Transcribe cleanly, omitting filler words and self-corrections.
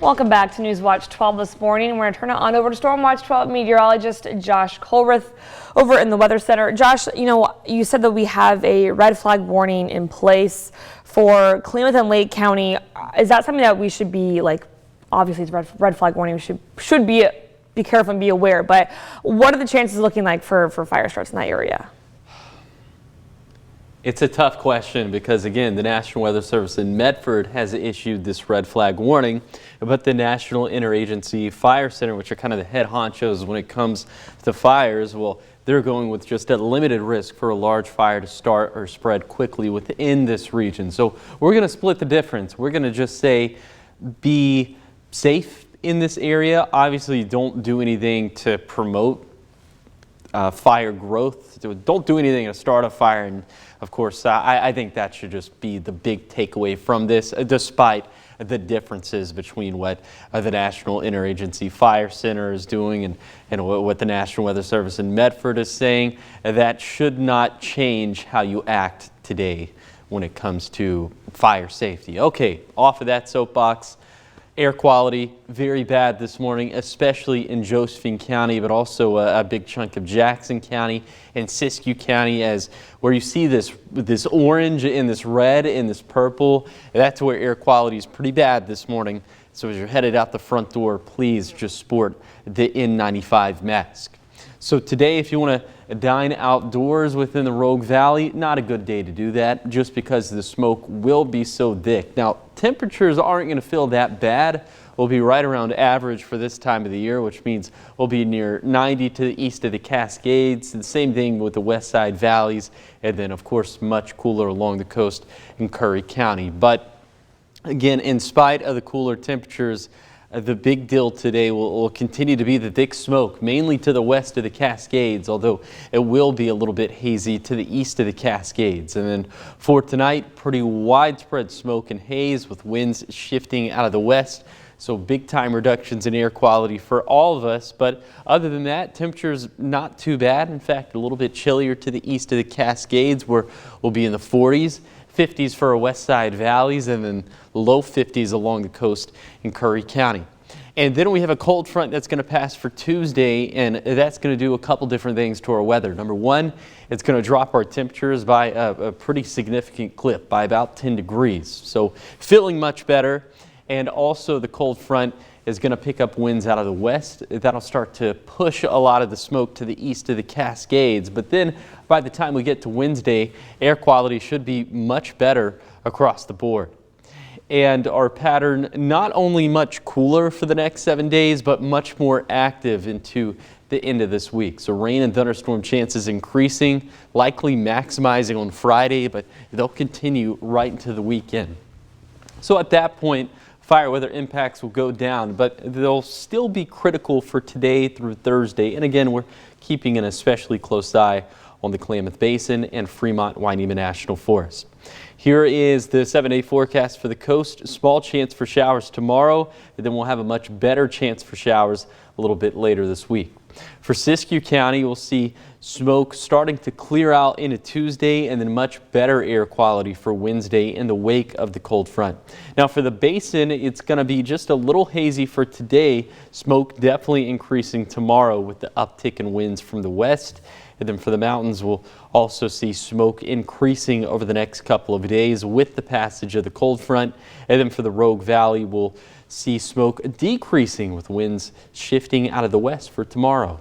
Welcome back to News Watch 12 this morning. We're going to turn it on over to Storm Watch 12 meteorologist Josh Colrith over in the Weather Center. Josh, you said that we have a red flag warning in place for Klamath and Lake County. Is that something that we should be obviously it's red flag warning, we should be careful and be aware, but what are the chances looking like for fire starts in that area? It's a tough question because, again, the National Weather Service in Medford has issued this red flag warning, but the National Interagency Fire Center, which are kind of the head honchos when it comes to fires, well, they're going with just a limited risk for a large fire to start or spread quickly within this region. So we're going to split the difference. We're going to just say be safe in this area. Obviously, don't do anything to promote fire growth. Don't do anything to start a fire. And of course, I think that should just be the big takeaway from this, despite the differences between what the National Interagency Fire Center is doing and what the National Weather Service in Medford is saying. That should not change how you act today when it comes to fire safety. Okay, off of that soapbox. Air quality, very bad this morning, especially in Josephine County, but also a big chunk of Jackson County and Siskiyou County, as where you see this orange and this red and this purple. That's where air quality is pretty bad this morning. So as you're headed out the front door, please just sport the N95 mask. So today, if you want to dine outdoors within the Rogue Valley, not a good day to do that just because the smoke will be so thick. Now, temperatures aren't going to feel that bad. We'll be right around average for this time of the year, which means we'll be near 90 to the east of the Cascades. The same thing with the west side valleys, and then, of course, much cooler along the coast in Curry County. But again, in spite of the cooler temperatures, the big deal today will continue to be the thick smoke, mainly to the west of the Cascades, although it will be a little bit hazy to the east of the Cascades. And then for tonight, pretty widespread smoke and haze with winds shifting out of the west. So big time reductions in air quality for all of us. But other than that, temperatures not too bad. In fact, a little bit chillier to the east of the Cascades, where we'll be in the 40s. 50s for our west side valleys, and then low 50s along the coast in Curry County. And then we have a cold front that's going to pass for Tuesday, and that's going to do a couple different things to our weather. Number one, it's going to drop our temperatures by a pretty significant clip, by about 10 degrees. So feeling much better. And also the cold front is going to pick up winds out of the west. That'll start to push a lot of the smoke to the east of the Cascades. But then by the time we get to Wednesday, air quality should be much better across the board. And our pattern, not only much cooler for the next 7 days, but much more active into the end of this week. So rain and thunderstorm chances increasing, likely maximizing on Friday, but they'll continue right into the weekend. So at that point, fire weather impacts will go down, but they'll still be critical for today through Thursday. And again, we're keeping an especially close eye on the Klamath Basin and Fremont-Wainema National Forest. Here is the 7-day forecast for the coast. Small chance for showers tomorrow, and then we'll have a much better chance for showers a little bit later this week. For Siskiyou County, we'll see smoke starting to clear out into Tuesday, and then much better air quality for Wednesday in the wake of the cold front. Now for the basin, it's going to be just a little hazy for today. Smoke definitely increasing tomorrow with the uptick in winds from the west. And then for the mountains, we'll also see smoke increasing over the next couple of days with the passage of the cold front. And then for the Rogue Valley, we'll see smoke decreasing with winds shifting out of the west for tomorrow.